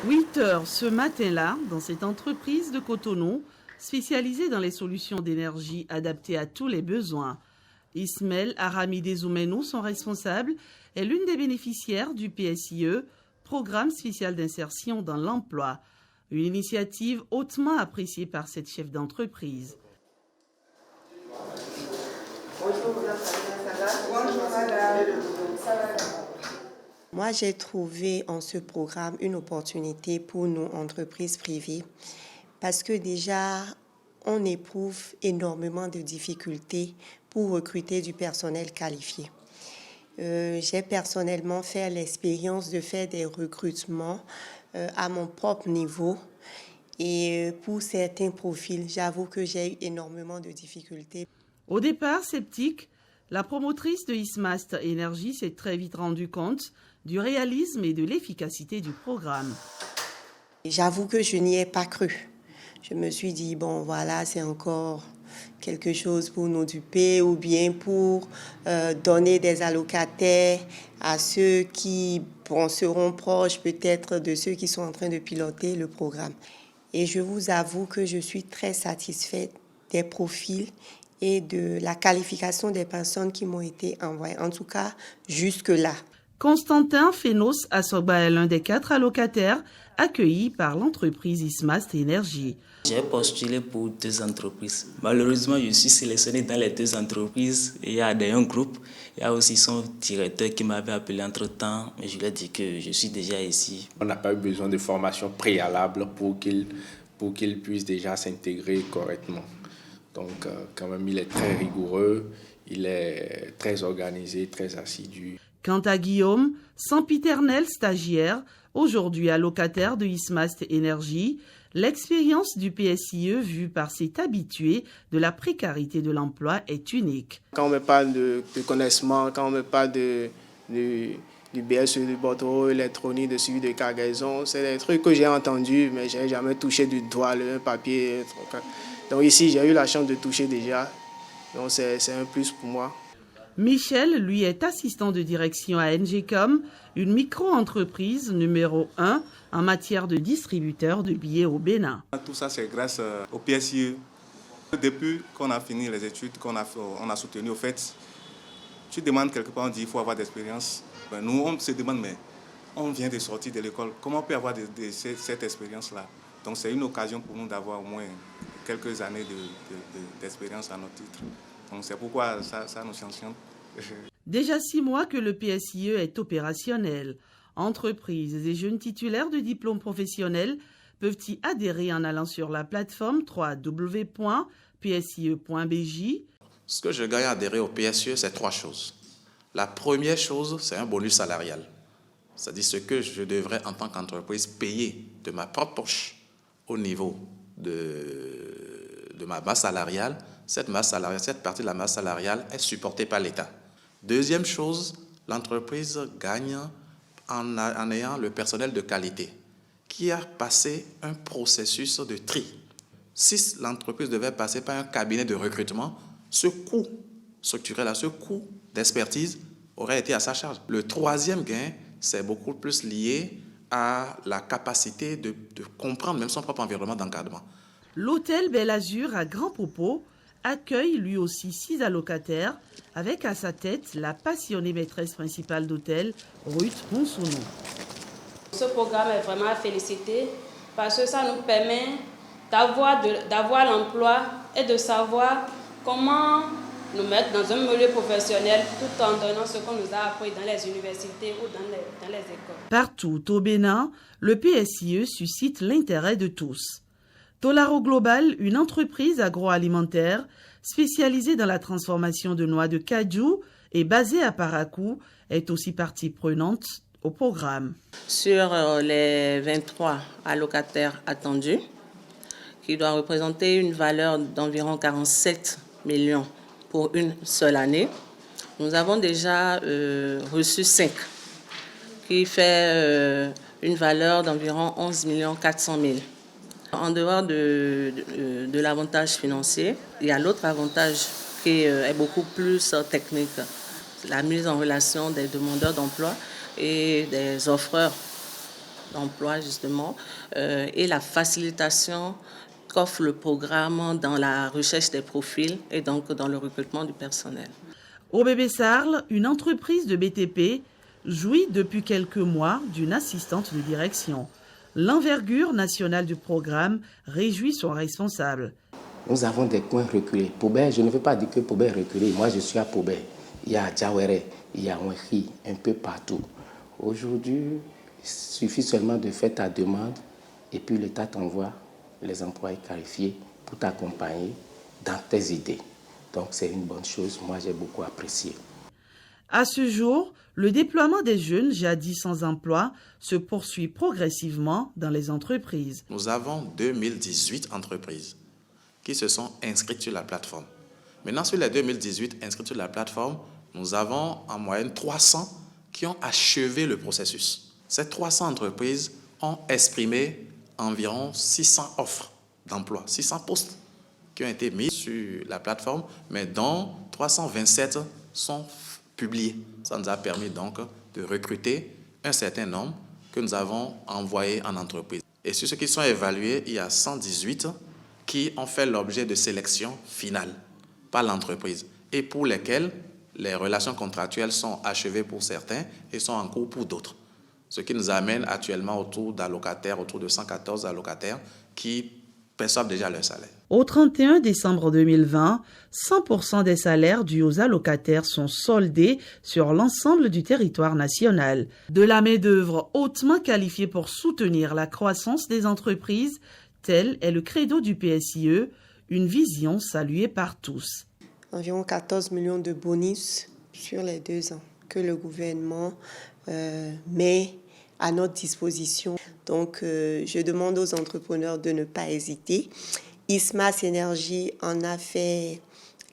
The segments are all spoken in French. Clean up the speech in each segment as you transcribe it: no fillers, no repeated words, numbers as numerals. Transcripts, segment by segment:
8 heures ce matin-là, dans cette entreprise de Cotonou, spécialisée dans les solutions d'énergie adaptées à tous les besoins. Ismaël Aramide Zoumenou, son responsable, est l'une des bénéficiaires du PSIE, Programme spécial d'insertion dans l'emploi. Une initiative hautement appréciée par cette chef d'entreprise. Moi, j'ai trouvé en ce programme une opportunité pour nous, entreprises privées, parce que déjà, on éprouve énormément de difficultés pour recruter du personnel qualifié. J'ai personnellement fait l'expérience de faire des recrutements à mon propre niveau. Et pour certains profils, j'avoue que j'ai eu énormément de difficultés. Au départ, sceptique, la promotrice de Ismast Énergie s'est très vite rendue compte du réalisme et de l'efficacité du programme. J'avoue que je n'y ai pas cru. Je me suis dit, bon voilà, c'est encore quelque chose pour nous duper ou bien pour donner des allocataires à ceux qui seront proches peut-être de ceux qui sont en train de piloter le programme. Et je vous avoue que je suis très satisfaite des profils et de la qualification des personnes qui m'ont été envoyées, en tout cas jusque-là. Constantin Fénos Assoba est l'un des 4 allocataires accueillis par l'entreprise Ismast Énergie. J'ai postulé pour 2 entreprises. Malheureusement, je suis sélectionné dans les 2 entreprises. Il y a un groupe, il y a aussi son directeur qui m'avait appelé entre-temps, mais je lui ai dit que je suis déjà ici. On n'a pas eu besoin de formation préalable pour qu'il puisse déjà s'intégrer correctement. Donc, quand même, il est très rigoureux, il est très organisé, très assidu. Quant à Guillaume, sempiternel stagiaire, aujourd'hui allocataire de Ismast Énergie, l'expérience du PSIE vue par cet habitué de la précarité de l'emploi est unique. Quand on me parle de connaissement, quand on me parle du BSE, du bordereau électronique, de suivi de cargaison, c'est des trucs que j'ai entendus, mais je n'ai jamais touché du doigt le papier. Donc ici, j'ai eu la chance de toucher déjà, donc c'est un plus pour moi. Michel, lui, est assistant de direction à NGCOM, une micro-entreprise numéro 1 en matière de distributeur de billets au Bénin. Tout ça, c'est grâce au PSIE. Depuis qu'on a fini les études, qu'on a soutenu, au fait, tu demandes quelque part, on dit qu'il faut avoir d'expérience. Ben, nous, on se demande, mais on vient de sortir de l'école, comment on peut avoir cette expérience-là? Donc c'est une occasion pour nous d'avoir au moins quelques années d'expérience à notre titre. Donc c'est pourquoi ça nous sanctionne. Déjà 6 mois que le PSIE est opérationnel. Entreprises et jeunes titulaires de diplômes professionnels peuvent y adhérer en allant sur la plateforme www.psie.bj. Ce que je gagne à adhérer au PSIE, c'est 3 choses. La première chose, c'est un bonus salarial. C'est-à-dire ce que je devrais, en tant qu'entreprise, payer de ma propre poche au niveau de ma masse salariale. Cette partie de la masse salariale est supportée par l'État. Deuxième chose, l'entreprise gagne en ayant le personnel de qualité qui a passé un processus de tri. Si l'entreprise devait passer par un cabinet de recrutement, ce coût structurel, ce coût d'expertise aurait été à sa charge. Le troisième gain, c'est beaucoup plus lié à la capacité de comprendre même son propre environnement d'encadrement. L'hôtel Bel Azur à Grand Popo accueille lui aussi 6 allocataires avec à sa tête la passionnée maîtresse principale d'hôtel, Ruth Monsounou. Ce programme est vraiment à féliciter parce que ça nous permet d'avoir l'emploi et de savoir comment nous mettre dans un milieu professionnel tout en donnant ce qu'on nous a appris dans les universités ou dans les écoles. Partout au Bénin, le PSIE suscite l'intérêt de tous. Tolaro Global, une entreprise agroalimentaire spécialisée dans la transformation de noix de cajou et basée à Parakou, est aussi partie prenante au programme. Sur les 23 allocataires attendus, qui doit représenter une valeur d'environ 47 millions pour une seule année, nous avons déjà reçu 5, qui fait une valeur d'environ 11 400 000. En dehors de l'avantage financier, il y a l'autre avantage qui est beaucoup plus technique, la mise en relation des demandeurs d'emploi et des offreurs d'emploi justement et la facilitation qu'offre le programme dans la recherche des profils et donc dans le recrutement du personnel. Au bébé Sarl, une entreprise de BTP jouit depuis quelques mois d'une assistante de direction. L'envergure nationale du programme réjouit son responsable. Nous avons des coins reculés. Pobé, je ne veux pas dire que Pobé est reculé. Moi, je suis à Pobé. Il y a Djawere, il y a Ouenchi, un peu partout. Aujourd'hui, il suffit seulement de faire ta demande et puis l'État t'envoie les employés qualifiés pour t'accompagner dans tes idées. Donc, c'est une bonne chose. Moi, j'ai beaucoup apprécié. À ce jour, le déploiement des jeunes jadis sans emploi se poursuit progressivement dans les entreprises. Nous avons 2018 entreprises qui se sont inscrites sur la plateforme. Maintenant, sur les 2018 inscrites sur la plateforme, nous avons en moyenne 300 qui ont achevé le processus. Ces 300 entreprises ont exprimé environ 600 offres d'emploi, 600 postes qui ont été mis sur la plateforme, mais dont 327 sont publiés. Ça nous a permis donc de recruter un certain nombre que nous avons envoyés en entreprise. Et sur ceux qui sont évalués, il y a 118 qui ont fait l'objet de sélection finale par l'entreprise et pour lesquels les relations contractuelles sont achevées pour certains et sont en cours pour d'autres. Ce qui nous amène actuellement autour d'allocataires, autour de 114 allocataires qui perçoivent déjà leur salaire. Au 31 décembre 2020, 100% des salaires dus aux allocataires sont soldés sur l'ensemble du territoire national. De la main-d'œuvre hautement qualifiée pour soutenir la croissance des entreprises, tel est le credo du PSIE, une vision saluée par tous. Environ 14 millions de bonus sur les 2 ans que le gouvernement met à notre disposition. Donc, je demande aux entrepreneurs de ne pas hésiter. ISMAS Énergie en a fait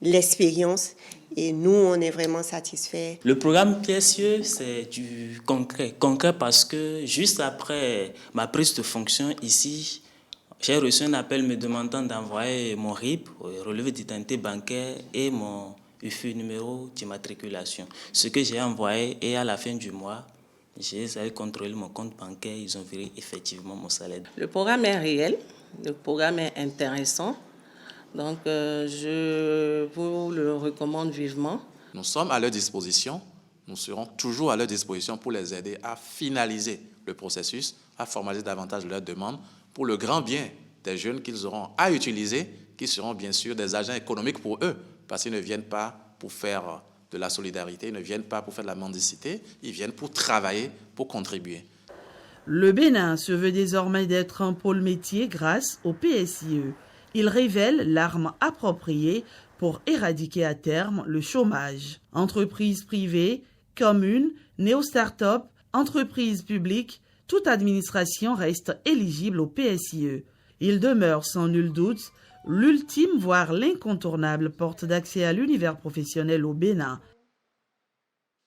l'expérience et nous, on est vraiment satisfaits. Le programme PSIE, c'est du concret. Concret parce que juste après ma prise de fonction ici, j'ai reçu un appel me demandant d'envoyer mon RIB, relevé d'identité bancaire et mon UFU, numéro d'immatriculation. Ce que j'ai envoyé et à la fin du mois, j'ai allé contrôler mon compte bancaire, ils ont viré effectivement mon salaire. Le programme est réel, le programme est intéressant, donc je vous le recommande vivement. Nous sommes à leur disposition, nous serons toujours à leur disposition pour les aider à finaliser le processus, à formaliser davantage leurs demandes pour le grand bien des jeunes qu'ils auront à utiliser, qui seront bien sûr des agents économiques pour eux, parce qu'ils ne viennent pas pour faire de la solidarité, ils ne viennent pas pour faire de la mendicité, ils viennent pour travailler, pour contribuer. Le Bénin se veut désormais d'être un pôle métier grâce au PSIE. Il révèle l'arme appropriée pour éradiquer à terme le chômage. Entreprises privées, communes, néo-start-up, entreprises publiques, toute administration reste éligible au PSIE. Il demeure sans nul doute l'ultime, voire l'incontournable porte d'accès à l'univers professionnel au Bénin.